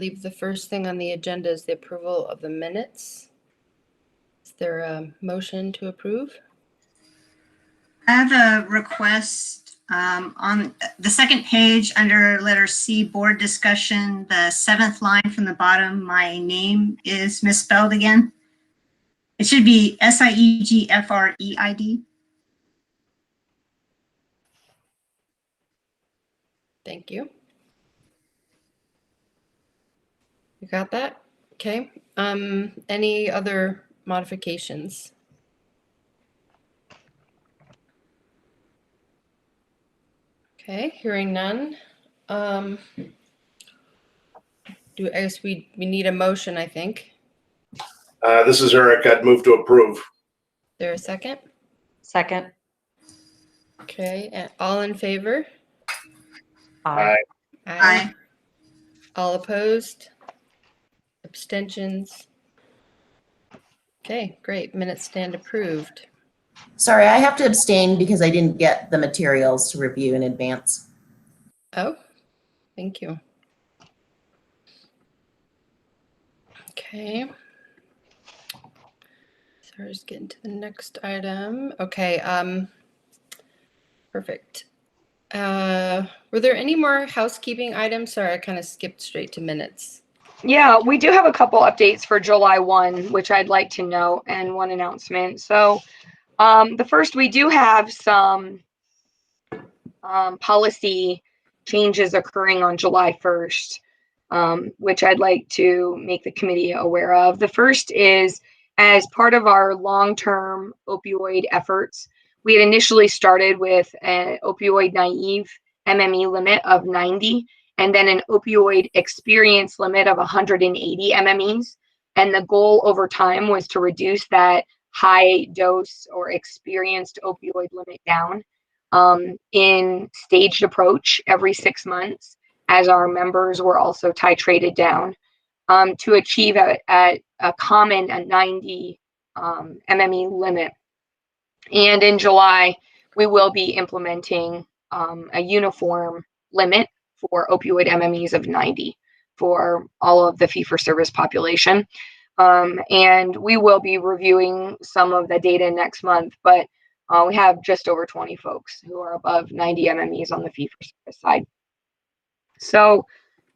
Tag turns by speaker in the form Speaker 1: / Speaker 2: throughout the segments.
Speaker 1: believe the first thing on the agenda is the approval of the minutes. Is there a motion to approve?
Speaker 2: I have a request on the second page under letter C, board discussion, the 7th line from the bottom, my name is misspelled again. It should be Siegfreid.
Speaker 1: Thank you. You got that? Okay. Any other modifications? Okay, hearing none. I guess we need a motion, I think.
Speaker 3: This is Eric. I'd move to approve.
Speaker 1: Is there a second?
Speaker 4: Second.
Speaker 1: Okay, and all in favor?
Speaker 4: Aye.
Speaker 2: Aye.
Speaker 1: All opposed? Abstentions? Okay, great. Minutes stand approved.
Speaker 5: Sorry, I have to abstain because I didn't get the materials to review in advance.
Speaker 1: Oh, thank you. Okay. So just getting to the next item. Okay, perfect. Were there any more housekeeping items? Sorry, I kind of skipped straight to minutes.
Speaker 6: Yeah, we do have a couple updates for July 1, which I'd like to note, and one announcement. So the first, we do have some policy changes occurring on July 1st, which I'd like to make the committee aware of. The first is, as part of our long-term opioid efforts, we had initially started with an opioid naive MME limit of 90, and then an opioid experience limit of 180 MMEs. And the goal over time was to reduce that high dose or experienced opioid limit down in staged approach every 6 months, as our members were also titrated down to achieve a common 90 MME limit. And in July, we will be implementing a uniform limit for opioid MMEs of 90 for all of the fee-for-service population. And we will be reviewing some of the data next month, but we have just over 20 folks who are above 90 MMEs on the fee-for-service side. So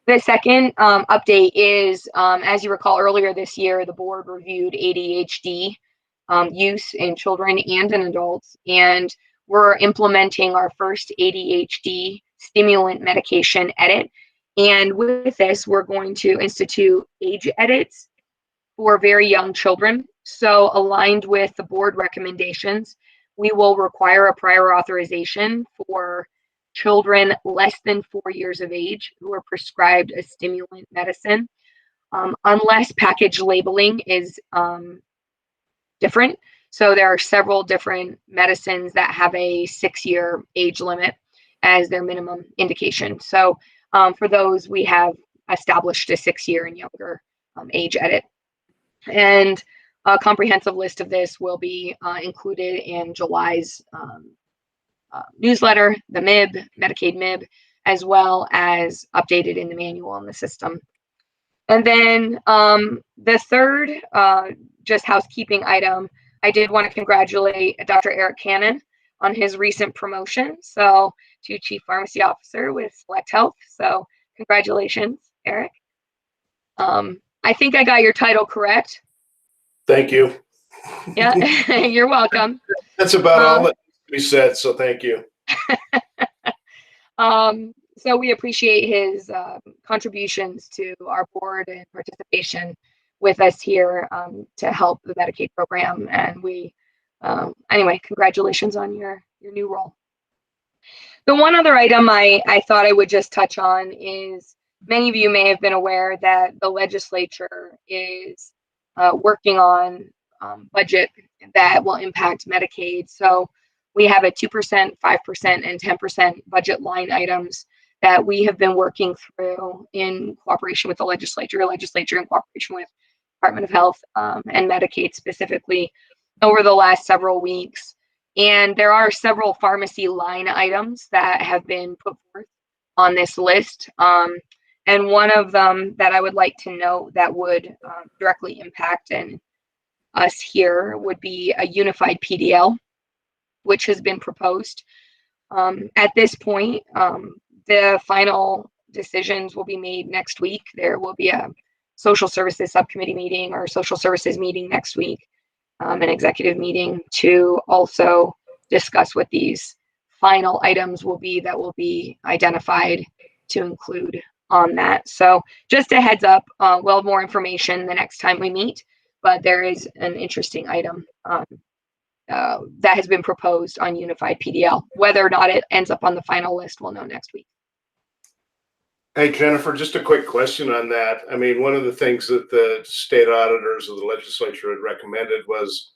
Speaker 6: the second update is, as you recall, earlier this year, the board reviewed ADHD use in children and in adults, and we're implementing our first ADHD stimulant medication edit. And with this, we're going to institute age edits for very young children. So aligned with the board recommendations, we will require a prior authorization for children less than 4 years of age who are prescribed a stimulant medicine, unless package labeling is different. So there are several different medicines that have a 6-year age limit as their minimum indication. So for those, we have established a 6-year and younger age edit. And a comprehensive list of this will be included in July's newsletter, the MIB, Medicaid MIB, as well as updated in the manual in the system. And then the third, just housekeeping item, I did want to congratulate Dr. Eric Cannon on his recent promotion, so to Chief Pharmacy Officer with Select Health. So congratulations, Eric. I think I got your title correct.
Speaker 3: Thank you.
Speaker 6: Yeah, you're welcome.
Speaker 3: That's about all that we said, so thank you.
Speaker 6: So we appreciate his contributions to our board and participation with us here to help the Medicaid program. And we, anyway, congratulations on your new role. The one other item I thought I would just touch on is, many of you may have been aware that the legislature is working on budget that will impact Medicaid. So we have a 2%, 5%, and 10% budget line items that we have been working through in cooperation with the legislature in cooperation with Department of Health and Medicaid specifically over the last several weeks. And there are several pharmacy line items that have been put forth on this list. And one of them that I would like to note that would directly impact us here would be a unified PDL, which has been proposed. At this point, the final decisions will be made next week. There will be a social services subcommittee meeting or social services meeting next week, an executive meeting to also discuss what these final items will be that will be identified to include on that. So just a heads up, we'll have more information the next time we meet, but there is an interesting item that has been proposed on unified PDL. Whether or not it ends up on the final list, we'll know next week.
Speaker 3: Hey, Jennifer, just a quick question on that. I mean, one of the things that the state auditors of the legislature had recommended was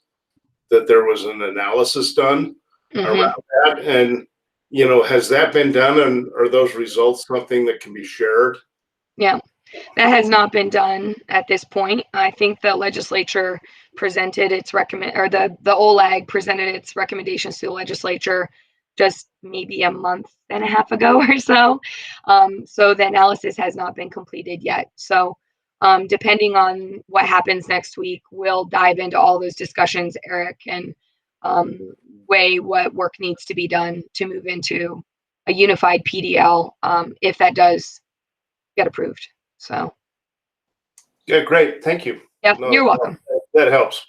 Speaker 3: that there was an analysis done around that. And, you know, has that been done, and are those results something that can be shared?
Speaker 6: Yeah, that has not been done at this point. I think the legislature presented its the OLAG presented its recommendations to the legislature just maybe a month and a half ago or so. So the analysis has not been completed yet. So depending on what happens next week, we'll dive into all those discussions, Eric, and weigh what work needs to be done to move into a unified PDL if that does get approved. So
Speaker 3: Yeah, great. Thank you.
Speaker 6: yeah, you're welcome.
Speaker 3: That helps.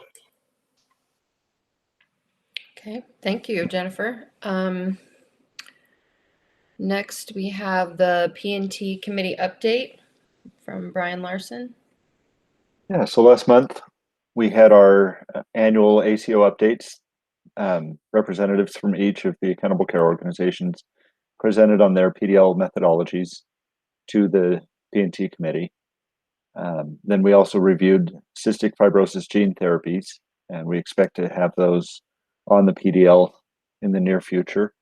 Speaker 1: Okay, thank you, Jennifer. Next, we have the P&T committee update from Brian Larson.
Speaker 7: Yeah, so last month we had our annual ACO updates. Representatives from each of the accountable care organizations presented on their PDL methodologies to the P&T committee. Then we also reviewed cystic fibrosis gene therapies, and we expect to have those on the PDL in the near future.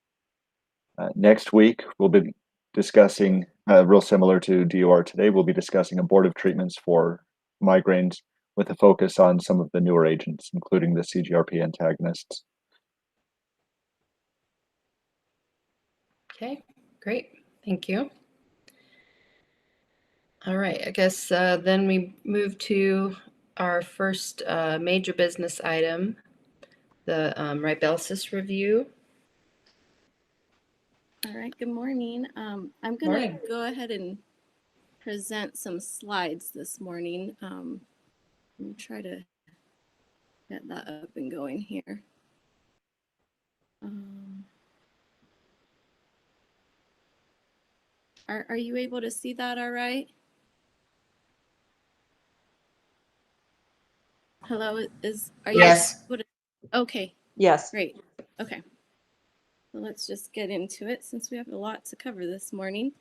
Speaker 7: Next week, we'll be discussing, real similar to DUR today, we'll be discussing abortive treatments for migraines with a focus on some of the newer agents, including the CGRP antagonists.
Speaker 1: Okay, great. Thank you. All right, I guess then we move to our first major business item, the Ribelsis review.
Speaker 8: All right, good morning. I'm going to go ahead and present some slides this morning. Let me try to get that up and going here. Are you able to see that all right? Hello, are you?
Speaker 5: Yes.
Speaker 8: Okay,
Speaker 4: Yes.
Speaker 8: great. Okay. So let's just get into it since we have a lot to cover this morning.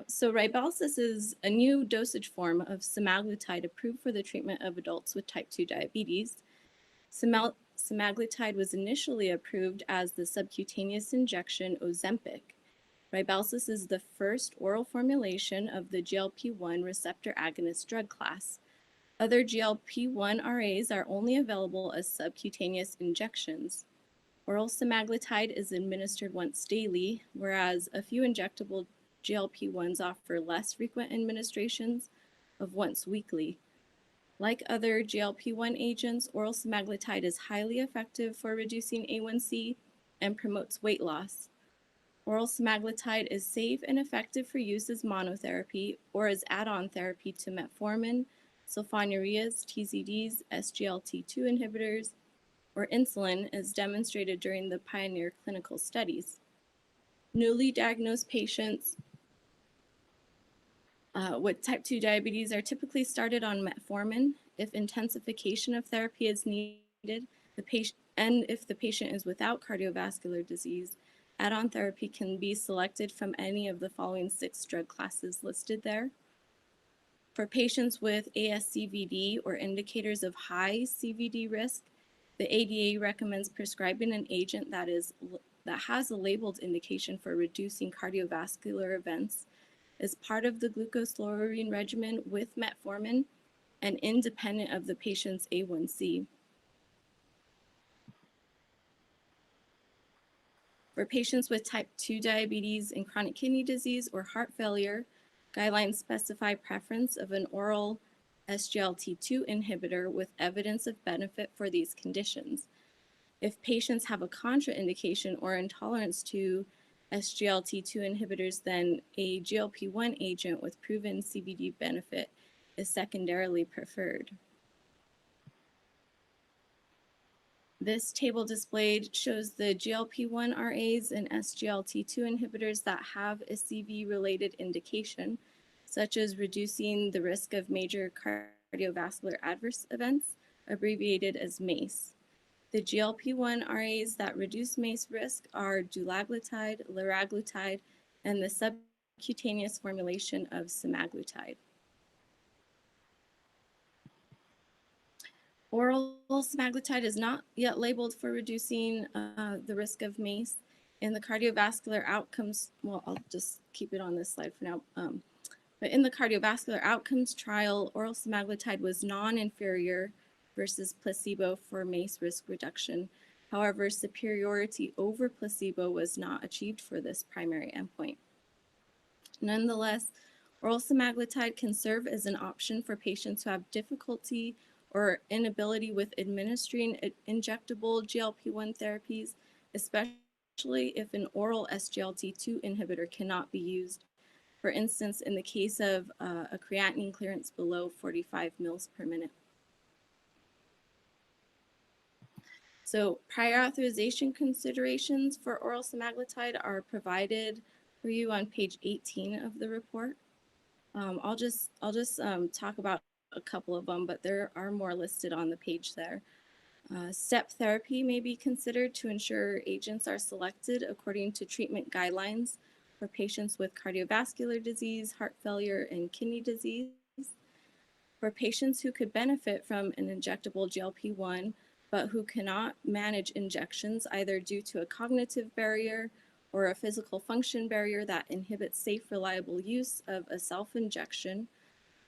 Speaker 8: So Ribelsis is a new dosage form of semaglutide approved for the treatment of adults with type 2 diabetes. Semaglutide was initially approved as the subcutaneous injection Ozempic. Ribelsis is the first oral formulation of the GLP-1 receptor agonist drug class. Other GLP-1 RAs are only available as subcutaneous injections. Oral semaglutide is administered once daily, whereas a few injectable GLP-1s offer less frequent administrations of once weekly. Like other GLP-1 agents, oral semaglutide is highly effective for reducing A1C and promotes weight loss. Oral semaglutide is safe and effective for use as monotherapy or as add-on therapy to metformin, sulfonylureas, TZDs, SGLT2 inhibitors, or insulin, as demonstrated during the PIONEER clinical studies. Newly diagnosed patients with type 2 diabetes are typically started on metformin. If intensification of therapy is needed, if the patient is without cardiovascular disease, add-on therapy can be selected from any of the following 6 drug classes listed there. For patients with ASCVD or indicators of high CVD risk, the ADA recommends prescribing an agent that has a labeled indication for reducing cardiovascular events as part of the glucose-lowering regimen with metformin and independent of the patient's A1C. For patients with type 2 diabetes and chronic kidney disease or heart failure, Guidelines specify preference of an oral SGLT2 inhibitor with evidence of benefit for these conditions. If patients have a contraindication or intolerance to SGLT2 inhibitors, then a GLP-1 agent with proven CVD benefit is secondarily preferred. This table displayed shows the GLP-1 RAs and SGLT2 inhibitors that have a CV-related indication, such as reducing the risk of major cardiovascular adverse events, abbreviated as MACE. The GLP-1 RAs that reduce MACE risk are dulaglutide, liraglutide, and the subcutaneous formulation of semaglutide. Oral semaglutide is not yet labeled for reducing the risk of MACE. In the cardiovascular outcomes, well, I'll just keep it on this slide for now. But in the cardiovascular outcomes trial, oral semaglutide was non-inferior versus placebo for MACE risk reduction. However, superiority over placebo was not achieved for this primary endpoint. Nonetheless, oral semaglutide can serve as an option for patients who have difficulty or inability with administering injectable GLP-1 therapies, especially if an oral SGLT2 inhibitor cannot be used. For instance, in the case of a creatinine clearance below 45 mils per minute. So prior authorization considerations for oral semaglutide are provided for you on page 18 of the report. I'll just talk about a couple of them, but there are more listed on the page there. Step therapy may be considered to ensure agents are selected according to treatment guidelines for patients with cardiovascular disease, heart failure, and kidney disease. For patients who could benefit from an injectable GLP-1, but who cannot manage injections either due to a cognitive barrier or a physical function barrier that inhibits safe, reliable use of a self-injection,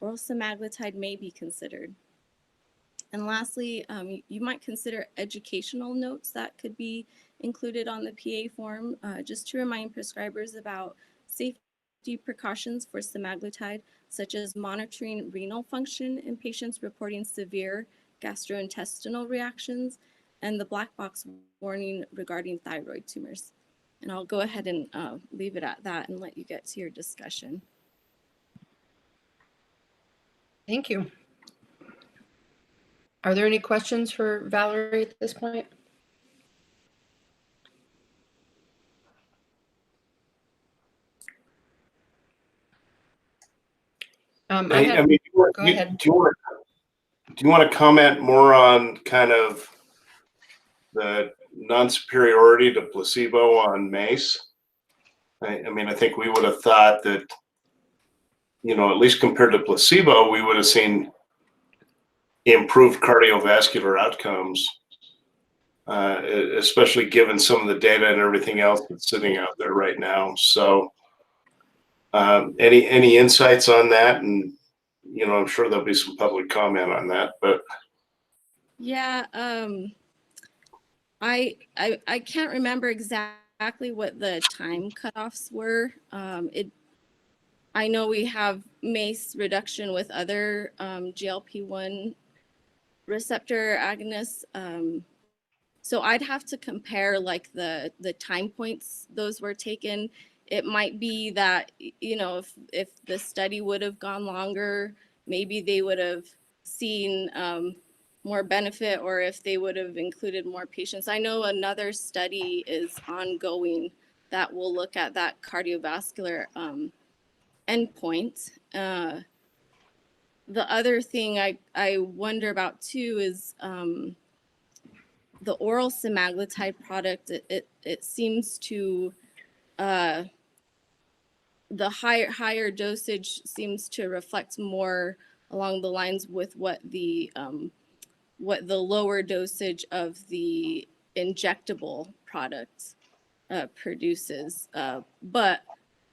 Speaker 8: oral semaglutide may be considered. And lastly, you might consider educational notes that could be included on the PA form, just to remind prescribers about safety precautions for semaglutide, such as monitoring renal function in patients reporting severe gastrointestinal reactions, and the black box warning regarding thyroid tumors. And I'll go ahead and leave it at that and let you get to your discussion.
Speaker 1: Thank you. Are there any questions for Valerie at this point?
Speaker 3: I mean,
Speaker 1: Go ahead.
Speaker 3: Do you want to comment more on kind of the non-superiority to placebo on MACE? I mean, I think we would have thought that, you know, at least compared to placebo, we would have seen improved cardiovascular outcomes, especially given some of the data and everything else that's sitting out there right now. So any insights on that? And, you know, I'm sure there'll be some public comment on that, but.
Speaker 8: Yeah, I can't remember exactly what the time cutoffs were. I know we have MACE reduction with other GLP-1 receptor agonists. So I'd have to compare like the time points those were taken. It might be that, you know, if the study would have gone longer, maybe they would have seen more benefit, or if they would have included more patients. I know another study is ongoing that will look at that cardiovascular endpoint. The other thing I wonder about too is the oral semaglutide product. It seems to the higher dosage seems to reflect more along the lines with what the lower dosage of the injectable product produces. But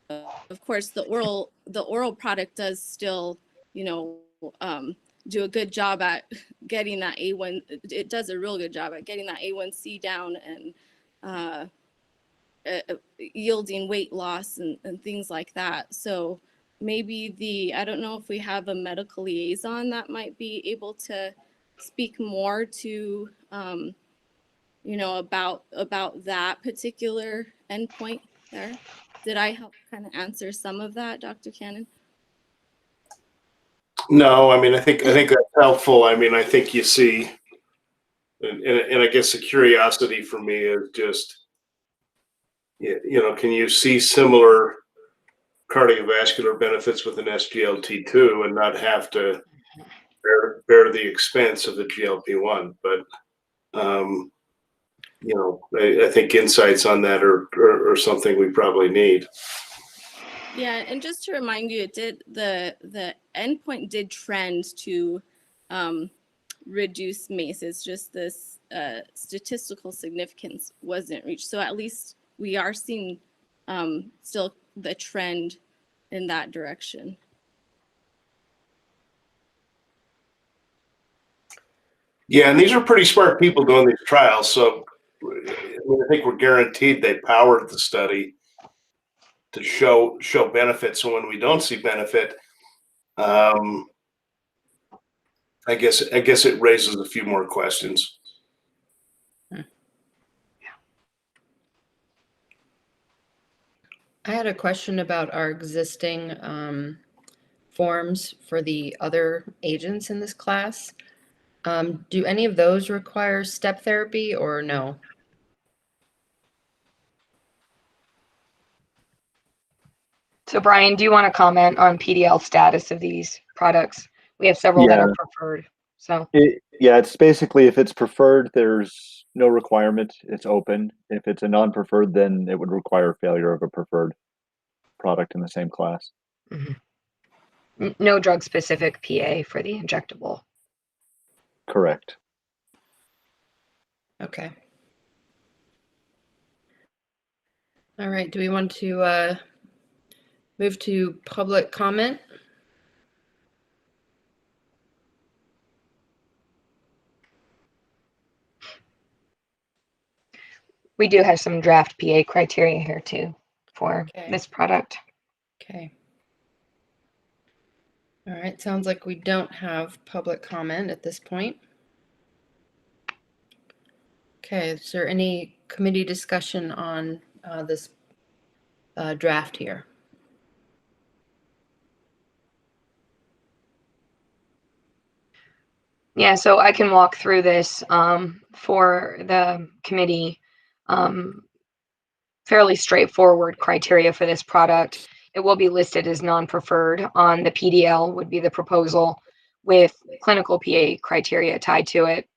Speaker 8: of course, the oral product does still, you know, do a good job at getting that A1. It does a real good job at getting that A1C down and yielding weight loss and things like that. So maybe I don't know if we have a medical liaison that might be able to speak more to, about that particular endpoint there. Did I help kind of answer some of that, Dr. Cannon?
Speaker 3: No, I mean, I think that's helpful. I mean, I think you see, and I guess the curiosity for me is just, can you see similar cardiovascular benefits with an SGLT2 and not have to bear the expense of the GLP-1? But I think insights on that are something we probably need.
Speaker 8: Yeah, and just to remind you, the endpoint did trend to reduce MACE. It's just this statistical significance wasn't reached. So at least we are seeing still the trend in that direction.
Speaker 3: Yeah, and these are pretty smart people doing these trials. So I think we're guaranteed they powered the study to show benefit. So when we don't see benefit, I guess it raises a few more questions.
Speaker 1: I had a question about our existing forms for the other agents in this class. Do any of those require step therapy or no?
Speaker 6: So Brian, do you want to comment on PDL status of these products? We have several that are preferred. So
Speaker 7: it's basically, if it's preferred, there's no requirement. It's open. If it's a non-preferred, then it would require failure of a preferred product in the same class.
Speaker 6: Mm-hmm. No drug-specific PA for the injectable.
Speaker 7: Correct.
Speaker 1: Okay. All right. Do we want to move to public comment?
Speaker 6: We do have some draft PA criteria here too for this product.
Speaker 1: Okay. All right. Sounds like we don't have public comment at this point. Okay. Is there any committee discussion on this draft here?
Speaker 6: Yeah, so I can walk through this for the committee. Fairly straightforward criteria for this product. It will be listed as non-preferred on the PDL, would be the proposal, with clinical PA criteria tied to it.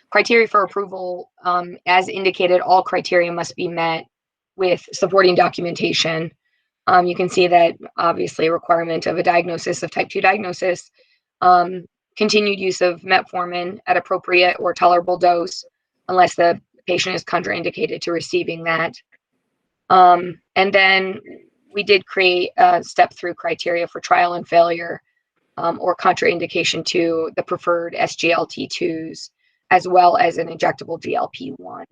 Speaker 6: Criteria for approval, as indicated, all criteria must be met with supporting documentation. You can see that obviously a requirement of a diagnosis of type 2 diagnosis, continued use of metformin at appropriate or tolerable dose, unless the patient is contraindicated to receiving that. And then we did create a step-through criteria for trial and failure, or contraindication to the preferred SGLT2s, as well as an injectable GLP-1.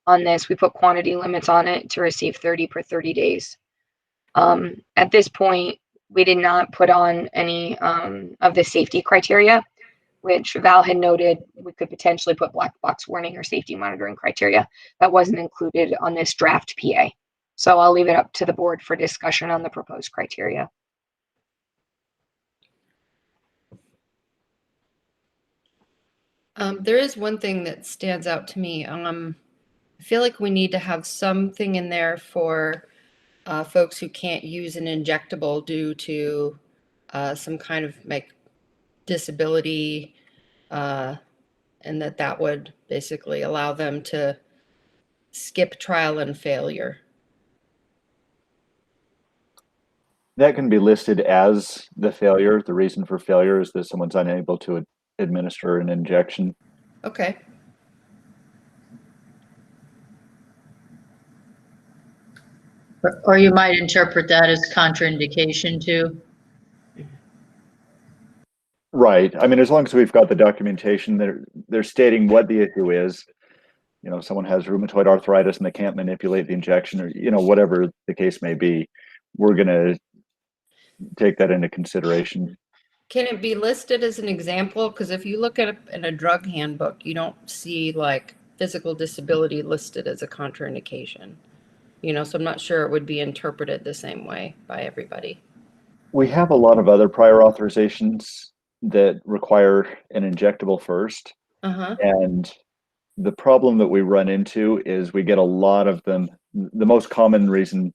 Speaker 6: On this, we put quantity limits on it to receive 30 per 30 days. At this point, we did not put on any of the safety criteria, which Val had noted we could potentially put black box warning or safety monitoring criteria. That wasn't included on this draft PA. So I'll leave it up to the board for discussion on the proposed criteria.
Speaker 1: There is one thing that stands out to me. I feel like we need to have something in there for folks who can't use an injectable due to some kind of disability, and that would basically allow them to skip trial and failure.
Speaker 7: That can be listed as the failure. The reason for failure is that someone's unable to administer an injection.
Speaker 1: Okay.
Speaker 9: Or you might interpret that as contraindication too.
Speaker 7: Right. I mean, as long as we've got the documentation, they're stating what the issue is. Someone has rheumatoid arthritis and they can't manipulate the injection, or whatever the case may be. we're going to take that into consideration.
Speaker 1: Can it be listed as an example? Because if you look at in a drug handbook, you don't see like physical disability listed as a contraindication. You know, so I'm not sure it would be interpreted the same way by everybody.
Speaker 7: We have a lot of other prior authorizations that require an injectable first.
Speaker 1: Uh-huh.
Speaker 7: And the problem that we run into is we get a lot of them. The most common reason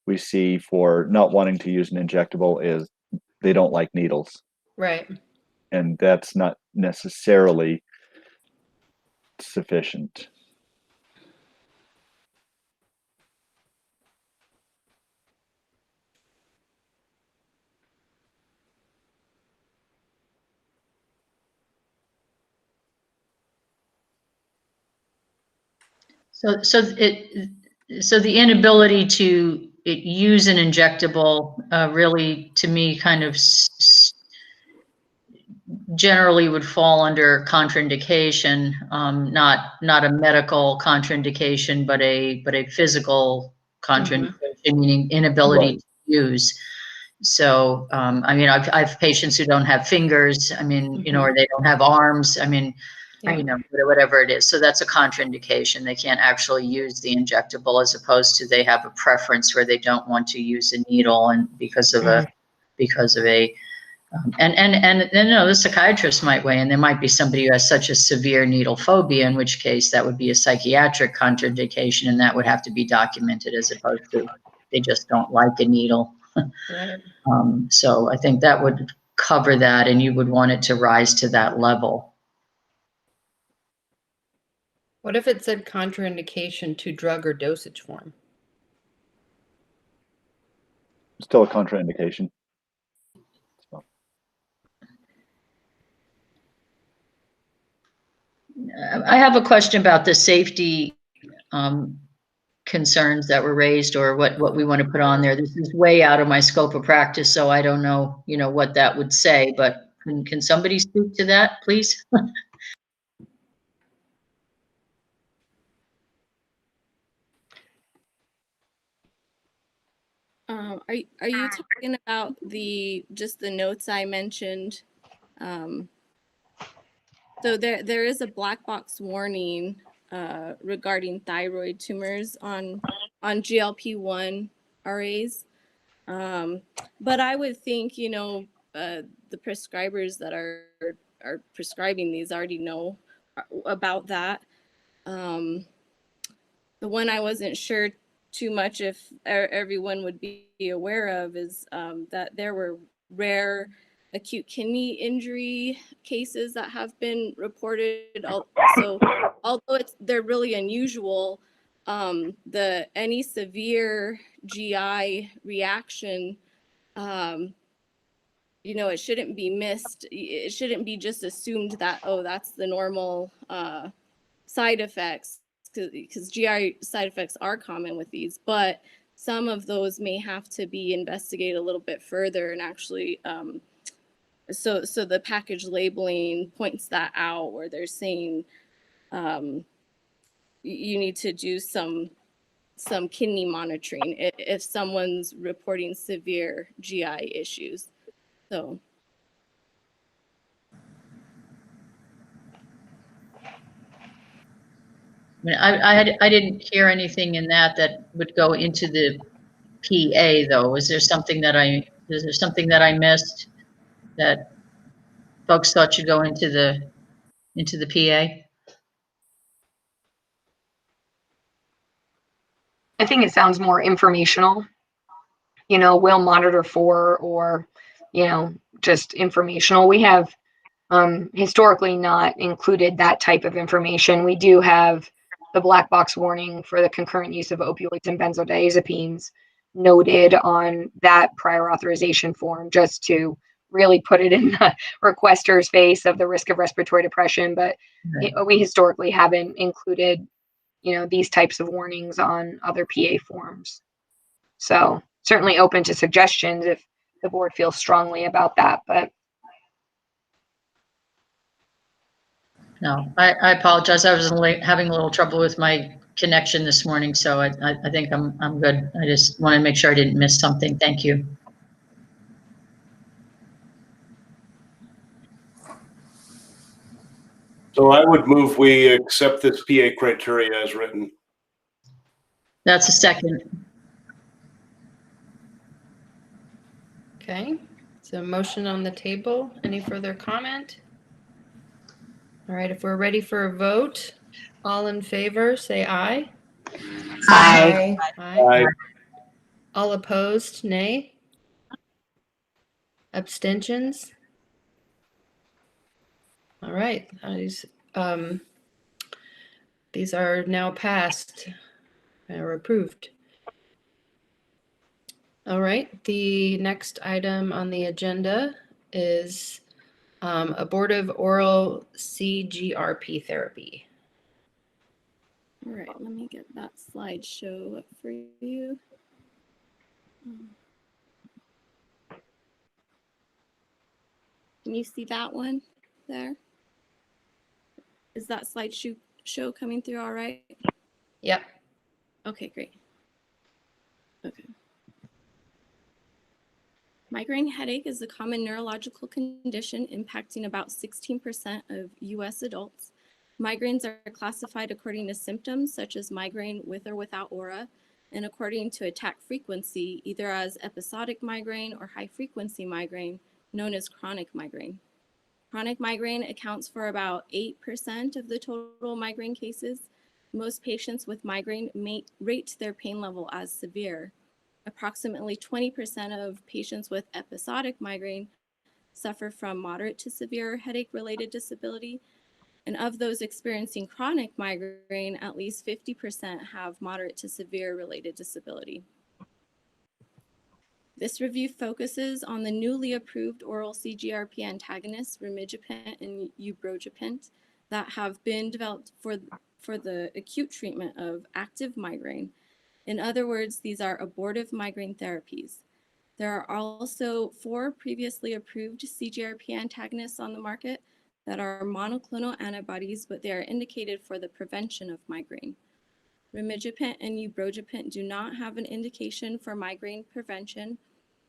Speaker 7: we see for not wanting to use an injectable is they don't like needles.
Speaker 1: Right.
Speaker 7: And that's not necessarily sufficient.
Speaker 9: So the inability to use an injectable really, to me, kind of generally would fall under contraindication, not a medical contraindication, but a physical contraindication, meaning inability to use. So, I mean, I've patients who don't have fingers. I mean, you know, or they don't have arms. I mean,
Speaker 1: Yeah.
Speaker 9: you know, whatever it is. So that's a contraindication. They can't actually use the injectable, as opposed to they have a preference where they don't want to use a needle, and because of a and you know, the psychiatrist might weigh in. There might be somebody who has such a severe needle phobia, in which case that would be a psychiatric contraindication, and that would have to be documented, as opposed to they just don't like a needle.
Speaker 1: Right.
Speaker 9: So I think that would cover that, and you would want it to rise to that level.
Speaker 1: What if it said contraindication to drug or dosage form?
Speaker 7: Still a contraindication. So.
Speaker 9: I have a question about the safety concerns that were raised, or what we want to put on there. This is way out of my scope of practice, so I don't know, you know, what that would say, but can somebody speak to that, please?
Speaker 8: Are you talking about just the notes I mentioned? So there is a black box warning regarding thyroid tumors on GLP-1 RAs. But I would think, you know, the prescribers that are prescribing these already know about that. The one I wasn't sure too much if everyone would be aware of is that there were rare acute kidney injury cases that have been reported. So although they're really unusual, any severe GI reaction, you know, it shouldn't be missed. It shouldn't be just assumed that, oh, that's the normal side effects, because GI side effects are common with these, but some of those may have to be investigated a little bit further, and actually so the package labeling points that out, where they're saying you need to do some kidney monitoring if someone's reporting severe GI issues. So
Speaker 9: I mean, I didn't hear anything in that would go into the PA, though. Is there something that I missed that folks thought should go into the PA?
Speaker 6: I think it sounds more informational. You know, will monitor for, or, you know, just informational. We have historically not included that type of information. We do have the black box warning for the concurrent use of opioids and benzodiazepines noted on that prior authorization form, just to really put it in the requester's face of the risk of respiratory depression. But we historically haven't included, you know, these types of warnings on other PA forms. So certainly open to suggestions if the board feels strongly about that, but
Speaker 9: No, I apologize. I was having a little trouble with my connection this morning, so I think I'm good. I just want to make sure I didn't miss something. Thank you.
Speaker 3: So I would move we accept this PA criteria as written.
Speaker 9: That's a second.
Speaker 1: Okay, so motion on the table. Any further comment? All right, if we're ready for a vote, all in favor, say aye.
Speaker 5: Aye.
Speaker 3: Aye.
Speaker 1: All opposed, nay. Abstentions? All right, these are now passed or approved. All right, the next item on the agenda is abortive oral CGRP therapy.
Speaker 8: All right, let me get that slideshow up for you. Can you see that one there? Is that slideshow coming through all right?
Speaker 1: Yep.
Speaker 8: Okay, great. Okay. Migraine headache is a common neurological condition impacting about 16% of US adults. Migraines are classified according to symptoms such as migraine with or without aura, and according to attack frequency, either as episodic migraine or high frequency migraine, known as chronic migraine. Chronic migraine accounts for about 8% of the total migraine cases. Most patients with migraine may rate their pain level as severe. Approximately 20% of patients with episodic migraine suffer from moderate to severe headache-related disability. And of those experiencing chronic migraine, at least 50% have moderate to severe related disability. This review focuses on the newly approved oral CGRP antagonists, rimegepant and ubrogepant, that have been developed for the acute treatment of active migraine. In other words, these are abortive migraine therapies. There are also 4 previously approved CGRP antagonists on the market that are monoclonal antibodies, but they are indicated for the prevention of migraine. Rimegepant and ubrogepant do not have an indication for migraine prevention,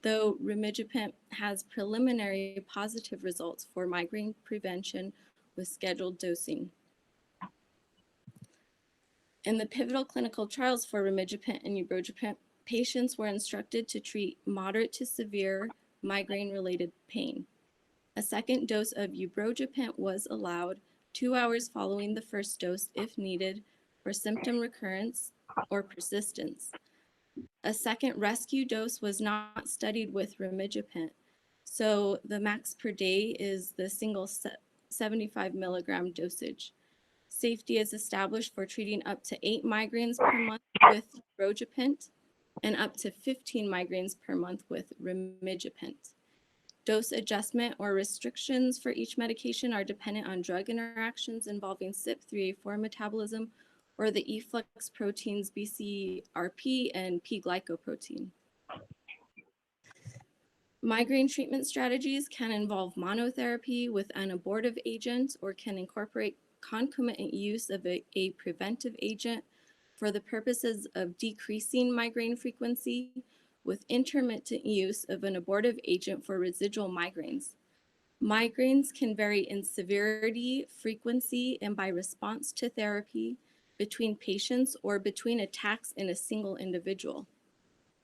Speaker 8: though rimegepant has preliminary positive results for migraine prevention with scheduled dosing. In the pivotal clinical trials for rimegepant and ubrogepant, patients were instructed to treat moderate to severe migraine-related pain. A second dose of ubrogepant was allowed 2 hours following the first dose if needed for symptom recurrence or persistence. A second rescue dose was not studied with rimegepant, so the max per day is the single 75 milligram dosage. Safety is established for treating up to 8 migraines per month with ubrogepant and up to 15 migraines per month with rimegepant. Dose adjustment or restrictions for each medication are dependent on drug interactions involving CYP3A4 metabolism or the efflux proteins BCRP and P-glycoprotein. Migraine treatment strategies can involve monotherapy with an abortive agent or can incorporate concomitant use of a preventive agent for the purposes of decreasing migraine frequency with intermittent use of an abortive agent for residual migraines. Migraines can vary in severity, frequency, and by response to therapy between patients or between attacks in a single individual.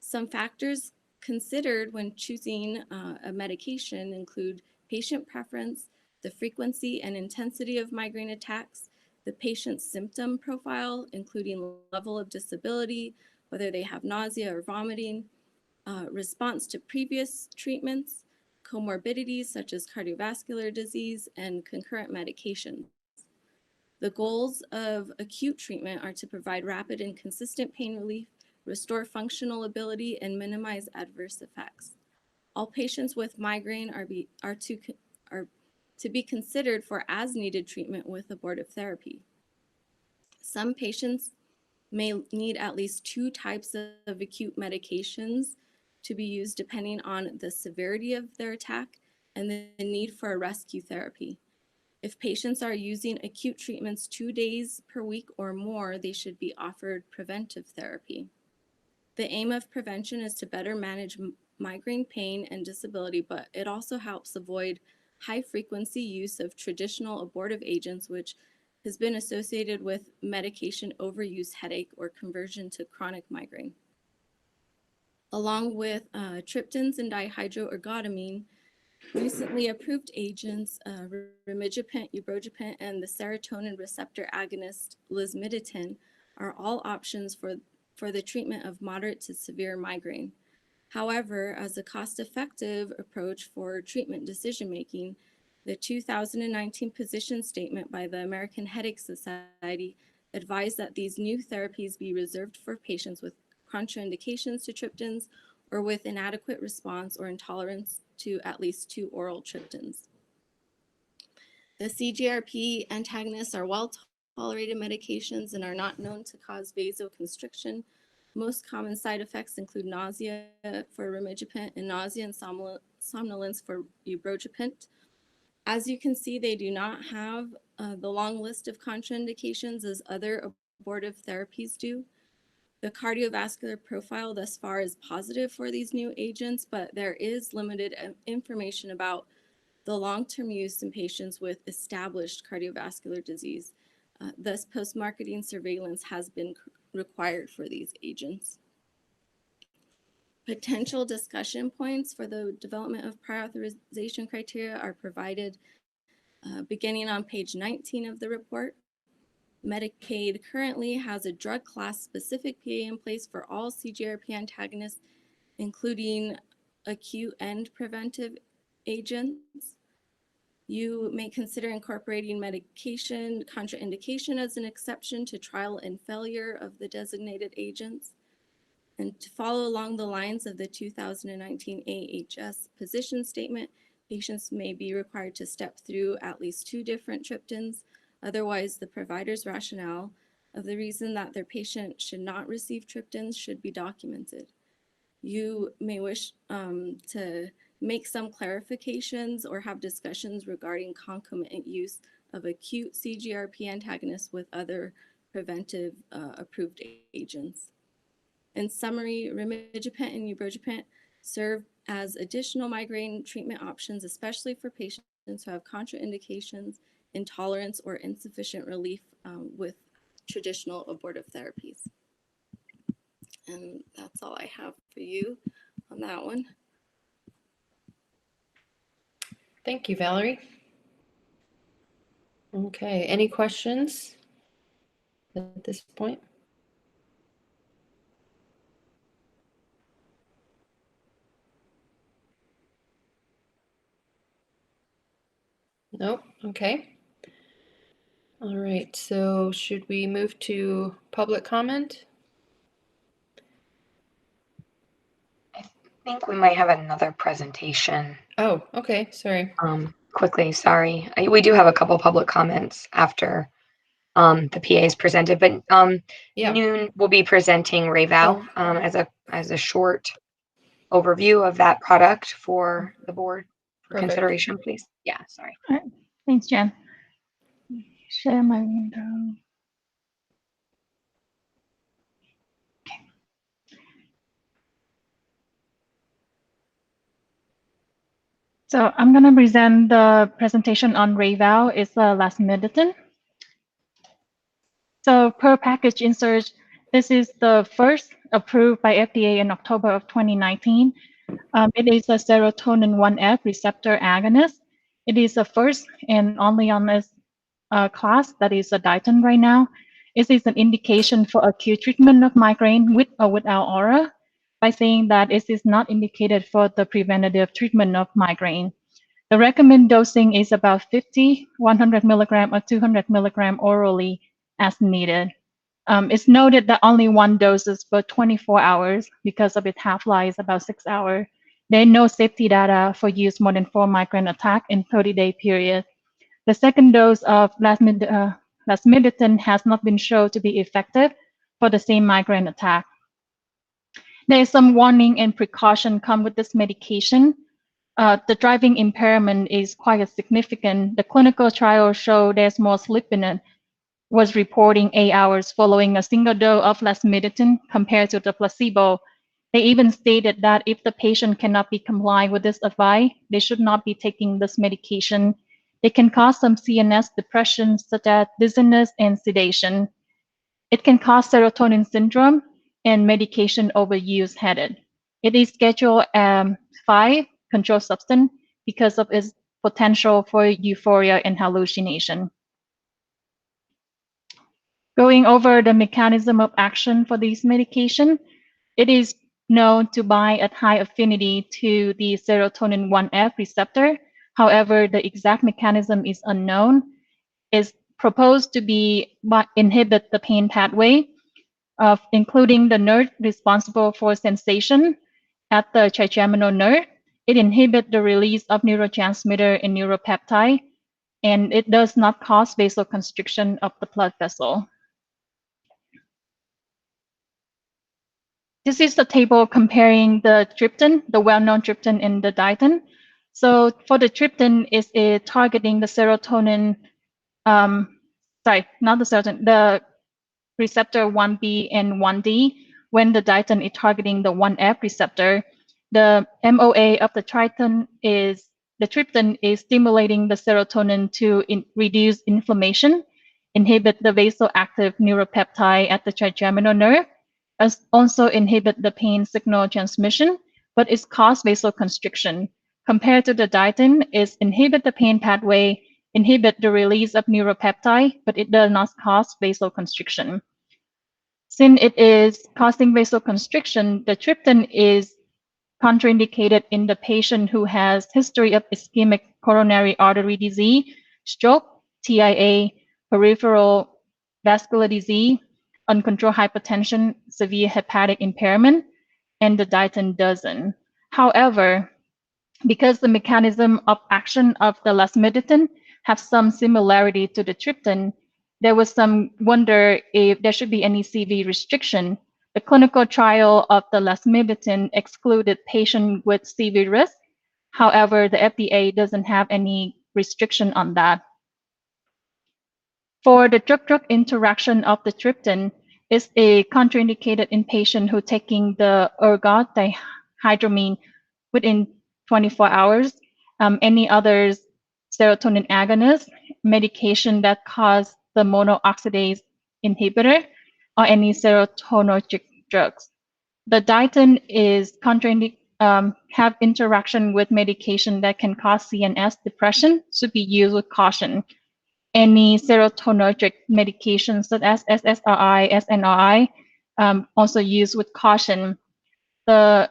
Speaker 8: Some factors considered when choosing a medication include patient preference, the frequency and intensity of migraine attacks, the patient's symptom profile, including level of disability, whether they have nausea or vomiting, response to previous treatments, comorbidities such as cardiovascular disease, and concurrent medications. The goals of acute treatment are to provide rapid and consistent pain relief, restore functional ability, and minimize adverse effects. All patients with migraine are to be considered for as-needed treatment with abortive therapy. Some patients may need at least 2 types of acute medications to be used depending on the severity of their attack and the need for a rescue therapy. If patients are using acute treatments 2 days per week or more, they should be offered preventive therapy. The aim of prevention is to better manage migraine pain and disability, but it also helps avoid high-frequency use of traditional abortive agents, which has been associated with medication overuse headache or conversion to chronic migraine. Along with triptans and dihydroergotamine, recently approved agents, rimegepant, ubrogepant, and the serotonin receptor agonist lasmiditan are all options for the treatment of moderate to severe migraine. However, as a cost-effective approach for treatment decision-making, the 2019 position statement by the American Headache Society advised that these new therapies be reserved for patients with contraindications to triptans or with inadequate response or intolerance to at least 2 oral triptans. The CGRP antagonists are well-tolerated medications and are not known to cause vasoconstriction. Most common side effects include nausea for rimegepant and nausea and somnolence for ubrogepant. As you can see, they do not have the long list of contraindications as other abortive therapies do. The cardiovascular profile thus far is positive for these new agents, but there is limited information about the long-term use in patients with established cardiovascular disease. Thus, post-marketing surveillance has been required for these agents. Potential discussion points for the development of prior authorization criteria are provided beginning on page 19 of the report. Medicaid currently has a drug class specific PA in place for all CGRP antagonists, including acute and preventive agents. You may consider incorporating medication contraindication as an exception to trial and failure of the designated agents. And to follow along the lines of the 2019 AHS position statement, patients may be required to step through at least 2 different triptans. Otherwise, the provider's rationale of the reason that their patient should not receive triptans should be documented. You may wish to make some clarifications or have discussions regarding concomitant use of acute CGRP antagonists with other preventive approved agents. In summary, rimegepant and ubrogepant serve as additional migraine treatment options, especially for patients who have contraindications, intolerance, or insufficient relief with traditional abortive therapies. And that's all I have for you on that one.
Speaker 1: Thank you, Valerie. Okay, any questions at this point? Nope, okay. All right, so should we move to public comment?
Speaker 6: I think we might have another presentation.
Speaker 1: Oh, okay, sorry.
Speaker 6: Quickly, sorry. We do have a couple public comments after the PA is presented, but
Speaker 1: Yeah.
Speaker 6: Noon will be presenting Rayvow as a short overview of that product for the board for
Speaker 1: Perfect.
Speaker 6: consideration, please. Yeah, sorry.
Speaker 10: All right. Thanks, Jen. Share my window. Okay. So I'm going to present the presentation on Rayvow. It's lasmiditan. So per package insert, this is the first approved by FDA in October of 2019. It is a serotonin 1F receptor agonist. It is the first and only on this class that is a diton right now. It is an indication for acute treatment of migraine with or without aura, by saying that it is not indicated for the preventative treatment of migraine. The recommended dosing is about 50, 100 milligram, or 200 milligram orally as needed. It's noted that only one dose is for 24 hours because of its half-life is about 6 hours. There are no safety data for use more than 4 migraine attacks in 30-day period. The second dose of lasmiditan has not been shown to be effective for the same migraine attack. There is some warning and precaution come with this medication. the driving impairment is quite significant. The clinical trial showed there's more sleepiness was reporting 8 hours following a single dose of lasmiditan compared to the placebo. They even stated that if the patient cannot be compliant with this advice, they should not be taking this medication. They can cause some CNS depression, such as dizziness and sedation. It can cause serotonin syndrome and medication overuse headache. It is Schedule 5 controlled substance because of its potential for euphoria and hallucination. Going over the mechanism of action for these medication, it is known to bind at high affinity to the serotonin 1F receptor. However, the exact mechanism is unknown. It's proposed to be inhibit the pain pathway, including the nerve responsible for sensation at the trigeminal nerve. It inhibits the release of neurotransmitter and neuropeptide, and it does not cause vasoconstriction of the blood vessel. This is the table comparing the tryptin, the well-known tryptin and the ditin. So for the tryptin, is it targeting the serotonin, not the serotonin, the receptor 1B and 1D, when the ditin is targeting the 1F receptor. The MOA of the tryptin is, the tryptin is stimulating the serotonin to reduce inflammation, inhibit the vasoactive neuropeptide at the trigeminal nerve, as also inhibit the pain signal transmission, but it causes vasoconstriction. Compared to the ditin, it inhibit the pain pathway, inhibit the release of neuropeptide, but it does not cause vasoconstriction. Since it is causing vasoconstriction, the tryptin is contraindicated in the patient who has history of ischemic coronary artery disease, stroke, TIA, peripheral vascular disease, uncontrolled hypertension, severe hepatic impairment, and the ditin doesn't. However, because the mechanism of action of the lasmiditan have some similarity to the tryptin, there was some wonder if there should be any CV restriction. The clinical trial of the lasmiditan excluded patients with CV risk. However, the FDA doesn't have any restriction on that. For the drug-drug interaction of the tryptin, is a contraindicated in patient who taking the ergot dihydramine within 24 hours. Any other serotonin agonist, medication that cause the monooxidase inhibitor, or any serotonergic drugs. The ditin is have interaction with medication that can cause CNS depression, should be used with caution. Any serotonergic medications such as SSRI, SNRI, also used with caution. That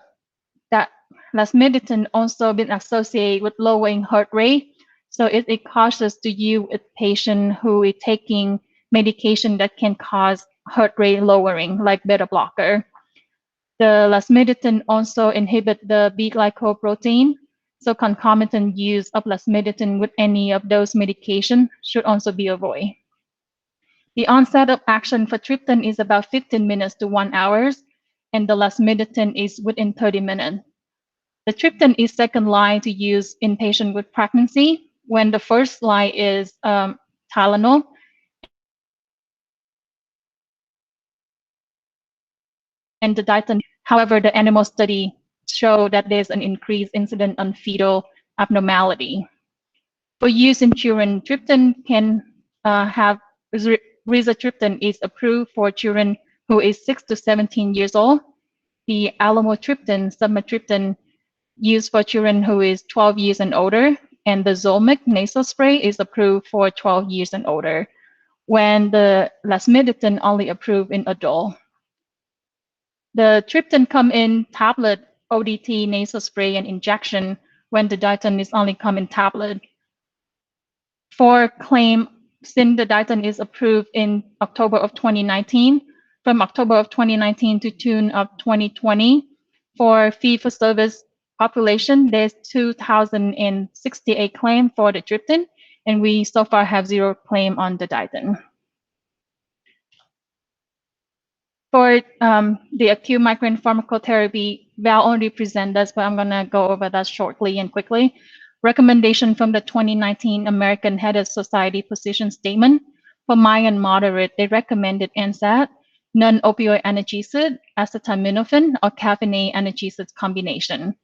Speaker 10: lasmiditan also been associated with lowering heart rate, so it is cautious to use with patient who is taking medication that can cause heart rate lowering, like beta blocker. The lasmiditan also inhibit the B-glycoprotein, so concomitant use of lasmiditan with any of those medications should also be avoided. The onset of action for tryptin is about 15 minutes to 1 hour, and the lasmiditan is within 30 minutes. The tryptin is second line to use in patient with pregnancy, when the first line is Tylenol. And the ditin. However, the animal study show that there's an increased incidence on fetal abnormality. For use in children, tryptin can rizatriptan is approved for children who is 6 to 17 years old. The alomotriptan, sumatriptan, used for children who is 12 years and older, and the Zolmic nasal spray is approved for 12 years and older, when the lasmiditan only approved in adult. The tryptin come in tablet, ODT, nasal spray, and injection, when the ditin is only come in tablet. For claim, since the ditin is approved in October of 2019, from October of 2019 to June of 2020, for fee-for-service population, there's 2,068 claims for the tryptin, and we so far have 0 claim on the ditin. For the acute migraine pharmacotherapy Val already presented this, but I'm going to go over that shortly and quickly. Recommendation from the 2019 American Headache Society position statement. For mild and moderate, they recommended NSAID, non-opioid analgesic, acetaminophen, or caffeine analgesic combination.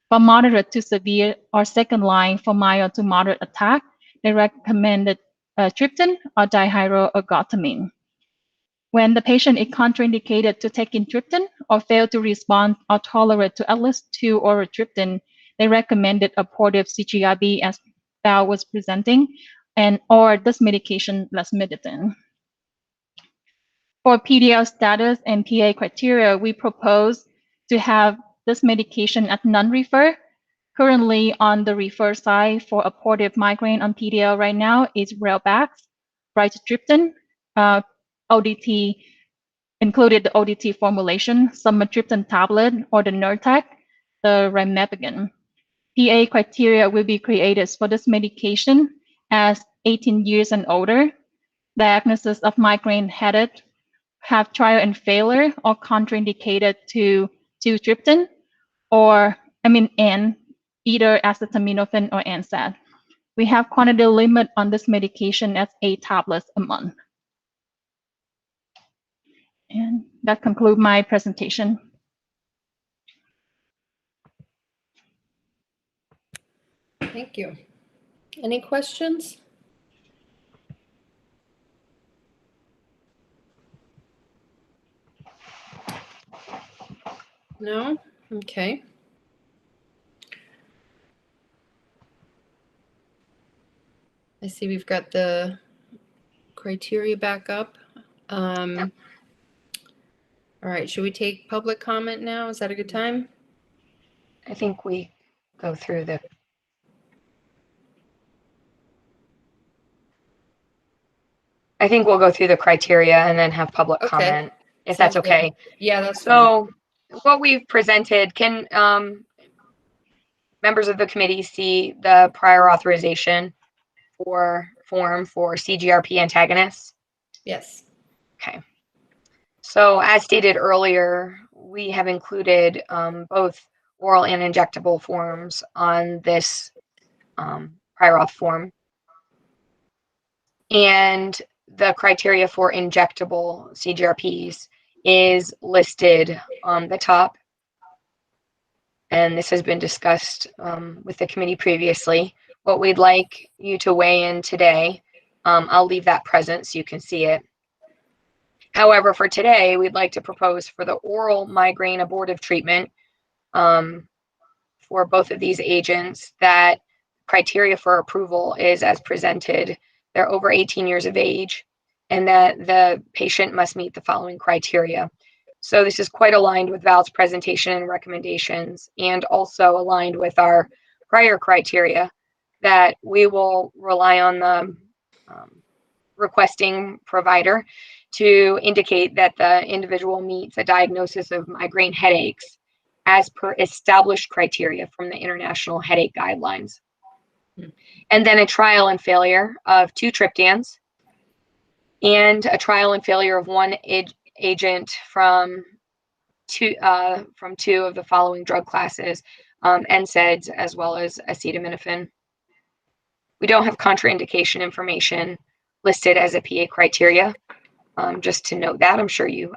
Speaker 10: For moderate to severe or second line for mild to moderate attack, they recommended triptan or dihydroergotamine. When the patient is contraindicated to taking triptan or fail to respond or tolerate to at least 2 oral triptan, they recommended abortive CGRP as Val was presenting, or this medication lasmiditan. For PDL status and PA criteria, we propose to have this medication at non-refer. Currently on the refer side for abortive migraine on PDL right now is Relbax, Britriptan, ODT, included the ODT formulation, sumatriptan tablet, or the Nurtec, the Rimepigen. PA criteria will be created for this medication as 18 years and older, diagnosis of migraine headache, have trial and failure or contraindicated to triptan, and either acetaminophen or NSAID. We have quantity limit on this medication as 8 tablets a month. And that concludes my presentation.
Speaker 1: Thank you. Any questions? No? Okay. I see we've got the criteria back up. All right, should we take public comment now? Is that a good time?
Speaker 6: I think we go through the. I think we'll go through the criteria and then have public
Speaker 1: Okay.
Speaker 6: comment, if
Speaker 1: Sounds
Speaker 6: that's okay.
Speaker 1: good. Yeah, that's fine.
Speaker 6: So what we've presented, can members of the committee see the prior authorization for form for CGRP antagonists?
Speaker 1: Yes.
Speaker 6: Okay. So as stated earlier, we have included both oral and injectable forms on this prior auth form. And the criteria for injectable CGRPs is listed on the top. And this has been discussed with the committee previously. What we'd like you to weigh in today, I'll leave that present so you can see it. However, for today, we'd like to propose for the oral migraine abortive treatment for both of these agents that criteria for approval is as presented. They're over 18 years of age, and that the patient must meet the following criteria. So this is quite aligned with Val's presentation and recommendations, and also aligned with our prior criteria that we will rely on the requesting provider to indicate that the individual meets a diagnosis of migraine headaches as per established criteria from the International Headache Guidelines. And then a trial and failure of 2 triptans and a trial and failure of 1 agent from 2 of the following drug classes, NSAIDs as well as acetaminophen. We don't have contraindication information listed as a PA criteria, just to note that. I'm sure you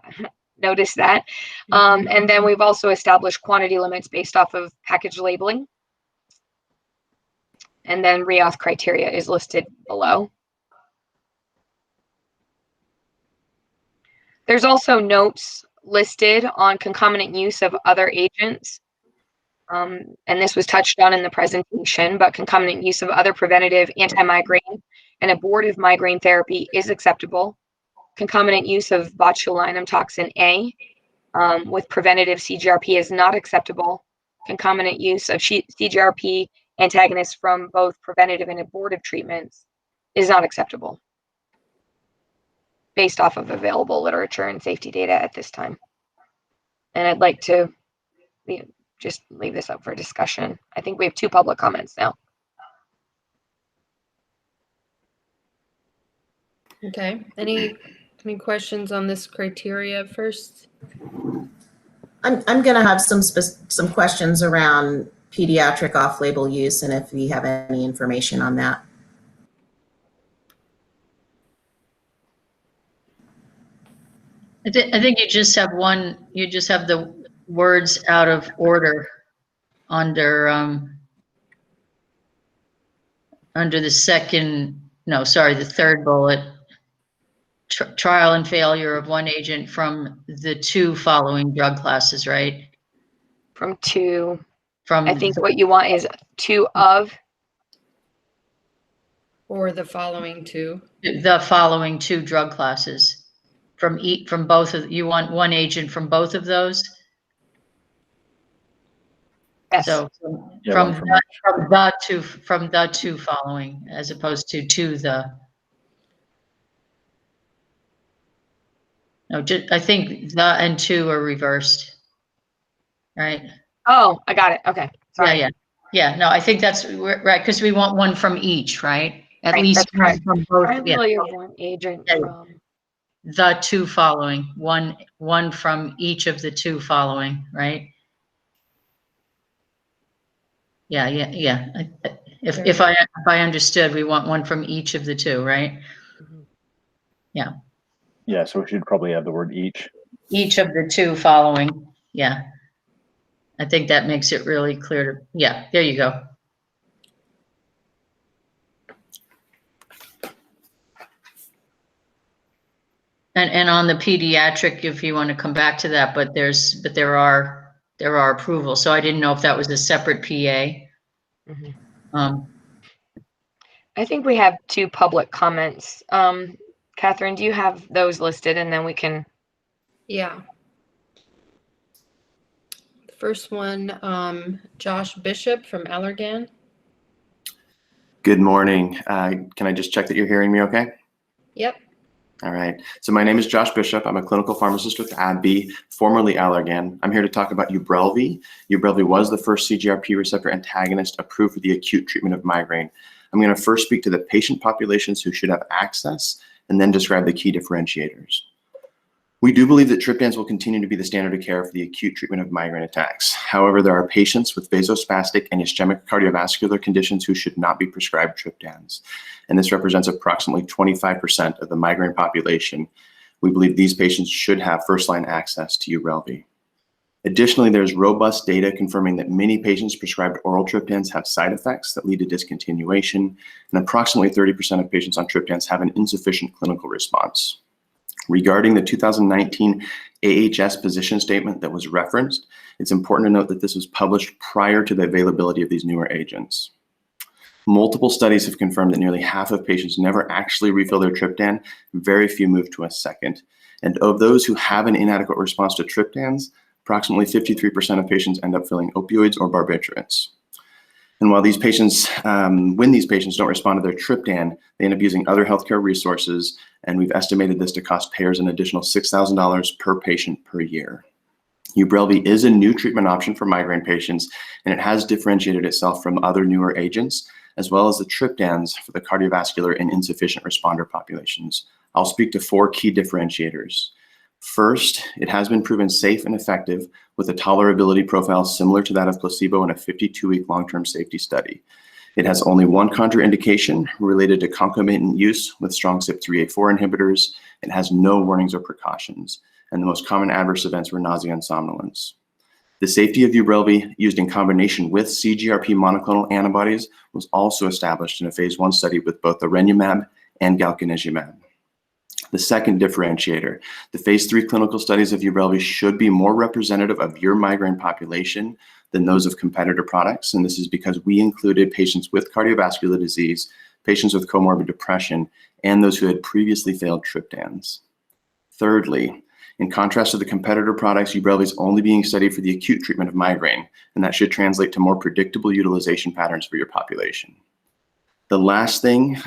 Speaker 6: noticed that. And then we've also established quantity limits based off of package labeling. And then reauth criteria is listed below. There's also notes listed on concomitant use of other agents. And this was touched on in the presentation, but concomitant use of other preventative anti-migraine and abortive migraine therapy is acceptable. Concomitant use of botulinum toxin A with preventative CGRP is not acceptable. Concomitant use of CGRP antagonists from both preventative and abortive treatments is not acceptable based off of available literature and safety data at this time. And I'd like to just leave this up for discussion. I think we have 2 public comments now.
Speaker 1: Okay. Any questions on this criteria first?
Speaker 5: I'm going to have some questions around pediatric off-label use, and if you have any information on that.
Speaker 9: I think you just have the words out of order under the third bullet. Trial and failure of one agent from the two following drug classes, right?
Speaker 6: From two.
Speaker 9: From
Speaker 6: I think what you want is two of.
Speaker 1: Or the following two.
Speaker 9: the following two drug classes. From both of, you want one agent from both of those?
Speaker 6: Yes.
Speaker 9: So
Speaker 7: Yeah,
Speaker 9: from
Speaker 7: one from
Speaker 9: the two following, as opposed to the. No, I think the and two are reversed, right?
Speaker 6: Oh, I got it. Okay. Sorry.
Speaker 9: Yeah. No, I think that's right, because we want one from each, right? At
Speaker 6: Right,
Speaker 9: least
Speaker 6: that's correct.
Speaker 9: one from both.
Speaker 6: Trial and
Speaker 9: Yeah.
Speaker 6: failure of one agent
Speaker 9: Yeah.
Speaker 6: from.
Speaker 9: The two following, one from each of the two following, right? Yeah. If I understood, we want one from each of the two, right?
Speaker 7: Yeah, so we should probably have the word each.
Speaker 9: Each of the two following, yeah. I think that makes it really clear to, yeah, there you go. And on the pediatric, if you want to come back to that, but there are approvals. So I didn't know if that was a separate PA.
Speaker 6: I think we have two public comments. Catherine, do you have those listed, and then we can?
Speaker 1: Yeah. The first one, Josh Bishop from Allergan.
Speaker 11: Good morning. Can I just check that you're hearing me okay?
Speaker 1: Yep.
Speaker 11: All right. So my name is Josh Bishop. I'm a clinical pharmacist with AbbVie, formerly Allergan. I'm here to talk about UBRELVY. UBRELVY was the first CGRP receptor antagonist approved for the acute treatment of migraine. I'm going to first speak to the patient populations who should have access and then describe the key differentiators. We do believe that triptans will continue to be the standard of care for the acute treatment of migraine attacks. However, there are patients with vasospastic and ischemic cardiovascular conditions who should not be prescribed triptans. And this represents approximately 25% of the migraine population. We believe these patients should have first-line access to UBRELVY. Additionally, there's robust data confirming that many patients prescribed oral triptans have side effects that lead to discontinuation, and approximately 30% of patients on triptans have an insufficient clinical response. Regarding the 2019 AHS position statement that was referenced, it's important to note that this was published prior to the availability of these newer agents. Multiple studies have confirmed that nearly half of patients never actually refill their triptan, very few move to a second. And of those who have an inadequate response to triptans, approximately 53% of patients end up filling opioids or barbiturates. And while these patients, when these patients don't respond to their triptan, they end up using other healthcare resources, and we've estimated this to cost payers an additional $6,000 per patient per year. UBRELVY is a new treatment option for migraine patients, and it has differentiated itself from other newer agents, as well as the triptans for the cardiovascular and insufficient responder populations. I'll speak to 4 key differentiators. First, it has been proven safe and effective with a tolerability profile similar to that of placebo in a 52-week long-term safety study. It has only one contraindication related to concomitant use with strong CYP3A4 inhibitors. It has no warnings or precautions, and the most common adverse events were nausea and somnolence. The safety of UBRELVY used in combination with CGRP monoclonal antibodies was also established in a phase 1 study with both arenyumab and galcanezumab. The second differentiator, the phase 3 clinical studies of UBRELVY should be more representative of your migraine population than those of competitor products. And this is because we included patients with cardiovascular disease, patients with comorbid depression, and those who had previously failed triptans. Thirdly, in contrast to the competitor products, UBRELVY is only being studied for the acute treatment of migraine, and that should translate to more predictable utilization patterns for your population. The last thing,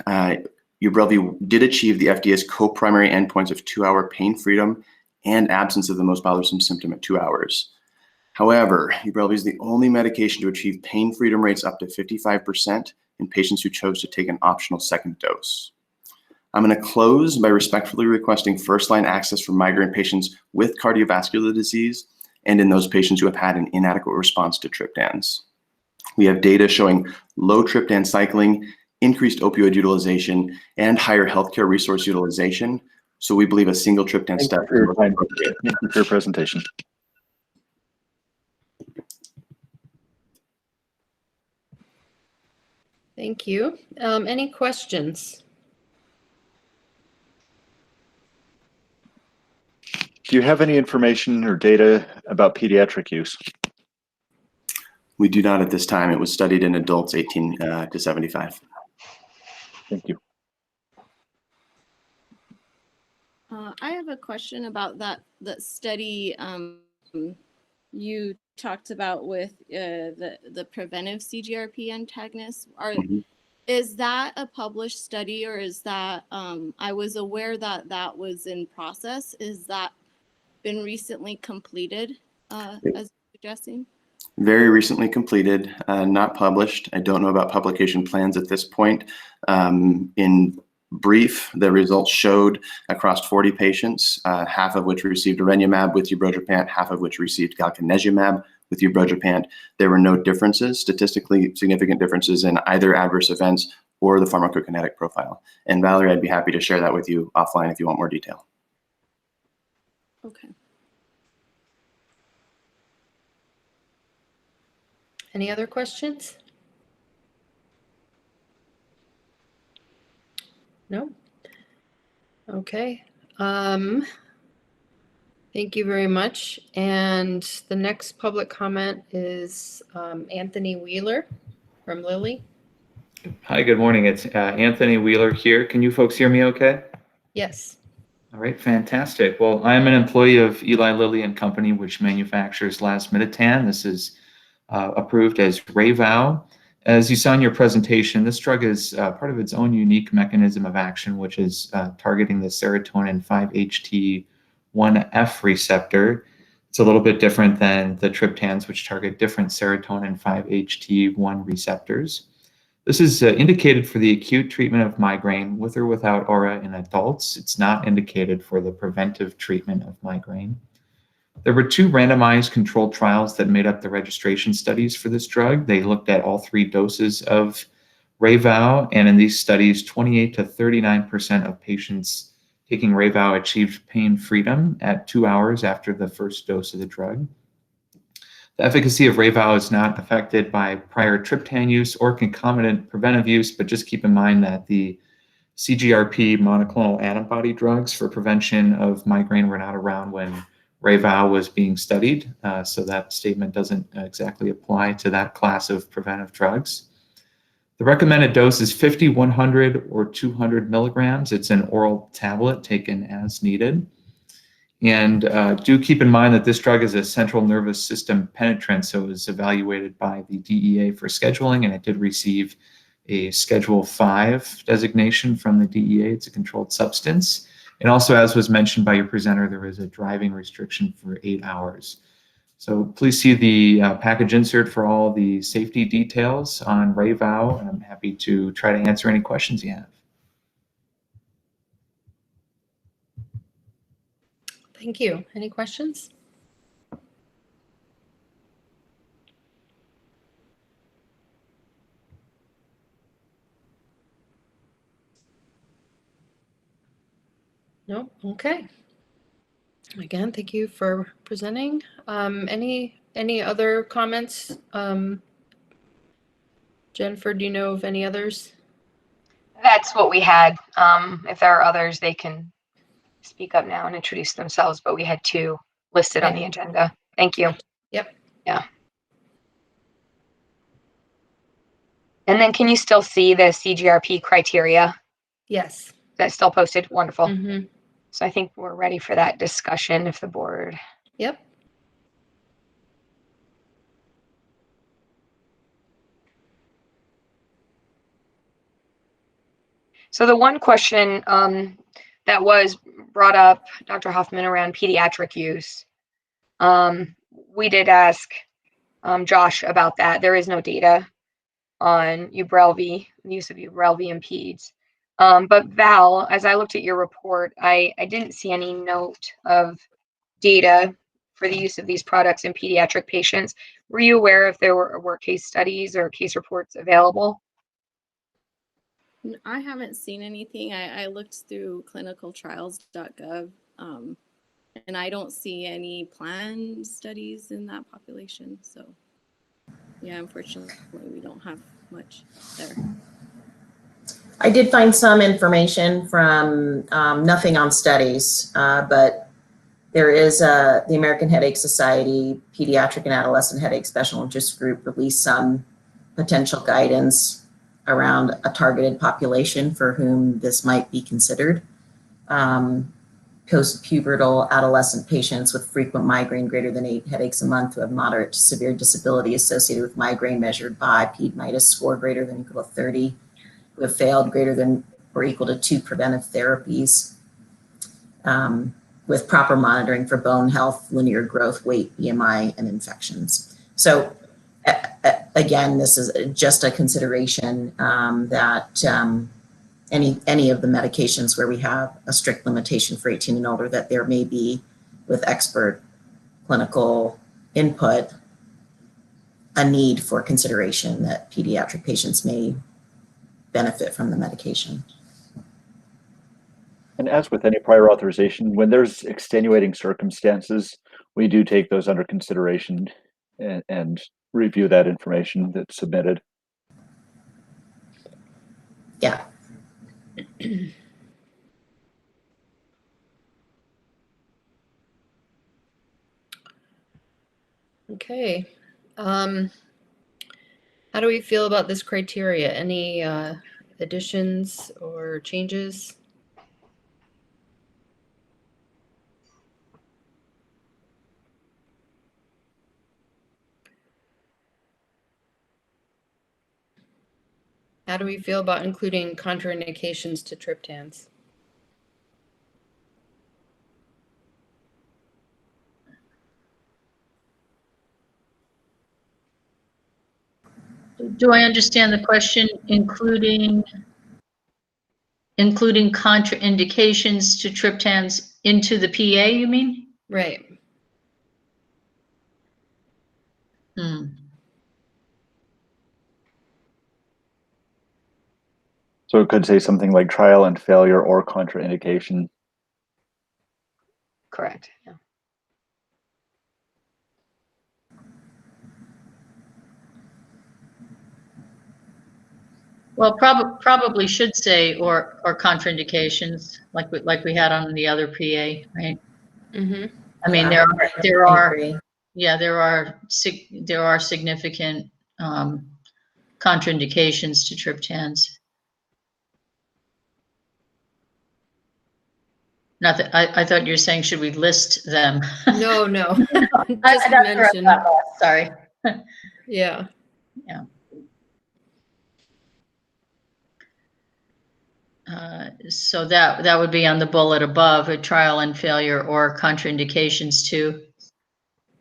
Speaker 11: UBRELVY did achieve the FDA's co-primary endpoints of 2-hour pain freedom and absence of the most bothersome symptom at 2 hours. However, UBRELVY is the only medication to achieve pain freedom rates up to 55% in patients who chose to take an optional second dose. I'm going to close by respectfully requesting first-line access for migraine patients with cardiovascular disease and in those patients who have had an inadequate response to triptans. We have data showing low triptan cycling, increased opioid utilization, and higher healthcare resource utilization. So we believe a single triptan step is most appropriate.
Speaker 7: Thank you for your presentation.
Speaker 1: Thank you. Any questions?
Speaker 7: Do you have any information or data about pediatric use?
Speaker 11: We do not at this time. It was studied in adults 18 to 75.
Speaker 7: Thank you.
Speaker 8: I have a question about that study you talked about with the preventive CGRP antagonists. Is that a published study, or is that I was aware that that was in process? Is that been recently completed, as you're suggesting?
Speaker 11: Very recently completed, not published. I don't know about publication plans at this point. In brief, the results showed across 40 patients, half of which received iranemab with ubrogepant, half of which received galcanezumab with ubrogepant. There were no differences, statistically significant differences in either adverse events or the pharmacokinetic profile. And Valerie, I'd be happy to share that with you offline if you want more detail.
Speaker 8: Okay.
Speaker 1: Any other questions? No? Okay. Thank you very much. And the next public comment is Anthony Wheeler from Lilly.
Speaker 12: Hi, good morning. It's Anthony Wheeler here. Can you folks hear me okay?
Speaker 1: Yes.
Speaker 12: All right, fantastic. Well, I'm an employee of Eli Lilly and Company, which manufactures lasmiditan. This is approved as Rayvow. As you saw in your presentation, this drug is part of its own unique mechanism of action, which is targeting the serotonin 5-HT1F receptor. It's a little bit different than the triptans, which target different serotonin 5-HT1 receptors. This is indicated for the acute treatment of migraine with or without aura in adults. It's not indicated for the preventive treatment of migraine. There were 2 randomized controlled trials that made up the registration studies for this drug. They looked at all 3 doses of Rayvow, and in these studies, 28 to 39% of patients taking Rayvow achieved pain freedom at 2 hours after the first dose of the drug. The efficacy of Rayvow is not affected by prior triptan use or concomitant preventive use, but just keep in mind that the CGRP monoclonal antibody drugs for prevention of migraine were not around when Rayvow was being studied, so that statement doesn't exactly apply to that class of preventive drugs. The recommended dose is 50, 100, or 200 milligrams. It's an oral tablet taken as needed. And do keep in mind that this drug is a central nervous system penetrant, so it was evaluated by the DEA for scheduling, and it did receive a Schedule 5 designation from the DEA. It's a controlled substance. And also, as was mentioned by your presenter, there is a driving restriction for 8 hours. So please see the package insert for all the safety details on Rayvow, and I'm happy to try to answer any questions you have.
Speaker 1: Thank you. Any questions? No? Okay. Again, thank you for presenting. Any other comments? Jennifer, do you know of any others?
Speaker 6: That's what we had. If there are others, they can speak up now and introduce themselves, but we had 2 listed on the agenda. Thank you.
Speaker 1: Yep.
Speaker 6: Yeah. And then can you still see the CGRP criteria?
Speaker 1: Yes.
Speaker 6: That's still posted? Wonderful.
Speaker 1: Mm-hmm.
Speaker 6: So I think we're ready for that discussion if the board.
Speaker 1: Yep.
Speaker 6: So the one question that was brought up, Dr. Hoffman, around pediatric use, we did ask Josh about that. There is no data on Ubrelvy, the use of Ubrelvy in peds. But Val, as I looked at your report, I didn't see any note of data for the use of these products in pediatric patients. Were you aware if there were case studies or case reports available?
Speaker 8: I haven't seen anything. I looked through clinicaltrials.gov, and I don't see any planned studies in that population. So, yeah, unfortunately, we don't have much there.
Speaker 5: I did find some information from, nothing on studies, but there is the American Headache Society Pediatric and Adolescent Headache Special Interest Group released some potential guidance around a targeted population for whom this might be considered. Post-pubertal adolescent patients with frequent migraine greater than 8 headaches a month who have moderate to severe disability associated with migraine measured by PED-MIDAS score greater than or equal to 30, who have failed greater than or equal to 2 preventive therapies, with proper monitoring for bone health, linear growth, weight, BMI, and infections. So again, this is just a consideration that any of the medications where we have a strict limitation for 18 and older, that there may be, with expert clinical input, a need for consideration that pediatric patients may benefit from the medication.
Speaker 7: And as with any prior authorization, when there's extenuating circumstances, we do take those under consideration and review that information that's submitted.
Speaker 5: Yeah.
Speaker 1: Okay. How do we feel about this criteria? Any additions or changes? How do we feel about including contraindications to triptans?
Speaker 9: Do I understand the question, including contraindications to triptans into the PA, you mean?
Speaker 1: Right.
Speaker 7: So it could say something like trial and failure or contraindication.
Speaker 6: Correct. Yeah.
Speaker 9: Well, probably should say or contraindications like we had on the other PA, right?
Speaker 1: Mm-hmm.
Speaker 9: I mean,
Speaker 5: Yeah,
Speaker 9: there
Speaker 5: I
Speaker 9: are
Speaker 5: agree.
Speaker 9: yeah, there are significant contraindications to triptans. Not that I thought you were saying, should we list them?
Speaker 1: No, no. Just
Speaker 9: That's where I
Speaker 1: mention.
Speaker 9: got lost, sorry.
Speaker 1: Yeah.
Speaker 9: Yeah. So that would be on the bullet above, a trial and failure or contraindications to.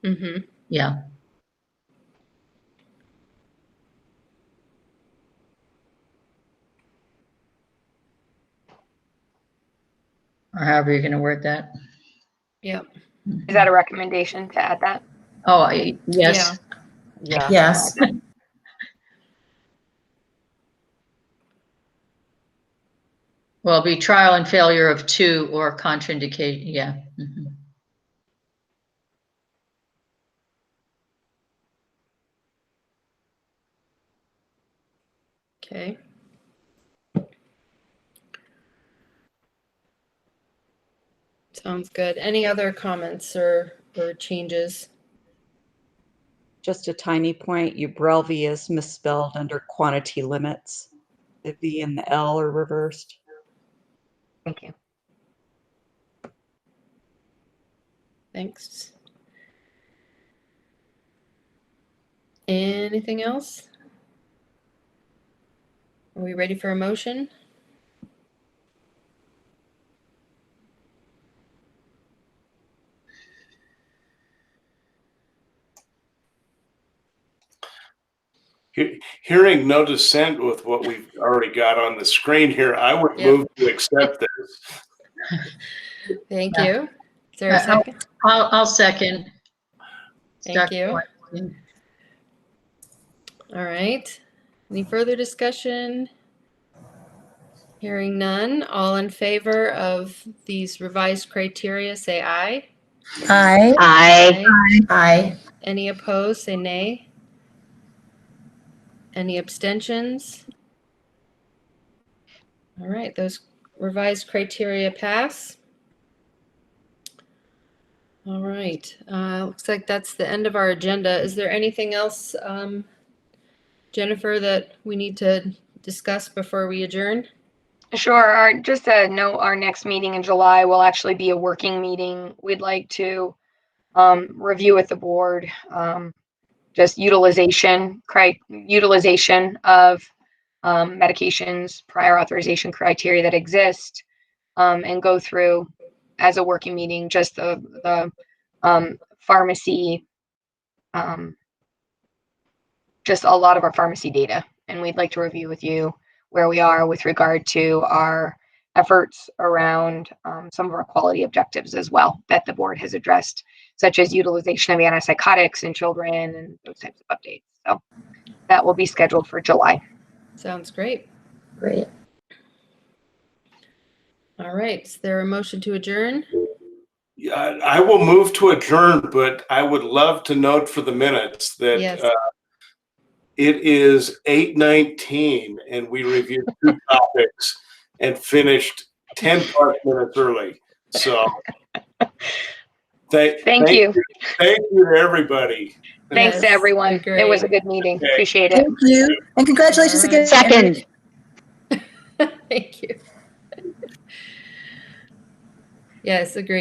Speaker 1: Mm-hmm.
Speaker 9: Yeah. Or however you're going to word that.
Speaker 1: Yeah.
Speaker 6: Is that a recommendation to add that?
Speaker 9: Oh, yes.
Speaker 4: Yeah.
Speaker 5: Yes.
Speaker 9: Well, be trial and failure of 2 or contraindicate. Yeah. Mm-hmm.
Speaker 1: Okay. Sounds good. Any other comments or changes?
Speaker 4: Just a tiny point, Ubrelvy is misspelled under quantity limits. The V and the L are reversed.
Speaker 6: Thank you.
Speaker 1: Thanks. Anything else? Are we ready for a motion?
Speaker 3: Hearing no dissent with what we've already got on the screen here, I would
Speaker 1: Yep.
Speaker 3: move to accept this.
Speaker 1: Thank
Speaker 9: Yeah.
Speaker 1: you. Is there a second?
Speaker 9: I'll second.
Speaker 1: Thank you. All right. Any further discussion? Hearing none. All in favor of these revised criteria, say aye.
Speaker 5: Aye.
Speaker 6: Aye.
Speaker 5: Aye.
Speaker 1: Any opposed, say nay. Any abstentions? All right, those revised criteria pass. All right, looks like that's the end of our agenda. Is there anything else, Jennifer, that we need to discuss before we adjourn?
Speaker 6: Sure. Just a note, our next meeting in July will actually be a working meeting. We'd like to review with the board just utilization of medications, prior authorization criteria that exist, and go through as a working meeting just the pharmacy, just a lot of our pharmacy data. And we'd like to review with you where we are with regard to our efforts around some of our quality objectives as well that the board has addressed, such as utilization of antipsychotics in children and those types of updates. So that will be scheduled for July.
Speaker 1: Sounds great.
Speaker 5: Great.
Speaker 1: All right, is there a motion to adjourn?
Speaker 3: Yeah, I will move to adjourn, but I would love to note for the minutes that
Speaker 1: Yes.
Speaker 3: It is 8:19 and we reviewed 2 topics and finished 10+ minutes early. So
Speaker 6: Thank you.
Speaker 3: Thank you to everybody.
Speaker 6: Thanks to
Speaker 1: Yes,
Speaker 6: everyone.
Speaker 1: agreed.
Speaker 6: It was a good meeting.
Speaker 3: Okay.
Speaker 6: Appreciate it.
Speaker 5: Thank you. And congratulations
Speaker 1: All right.
Speaker 5: again.
Speaker 6: Second.
Speaker 1: Thank you. Yes, agreed.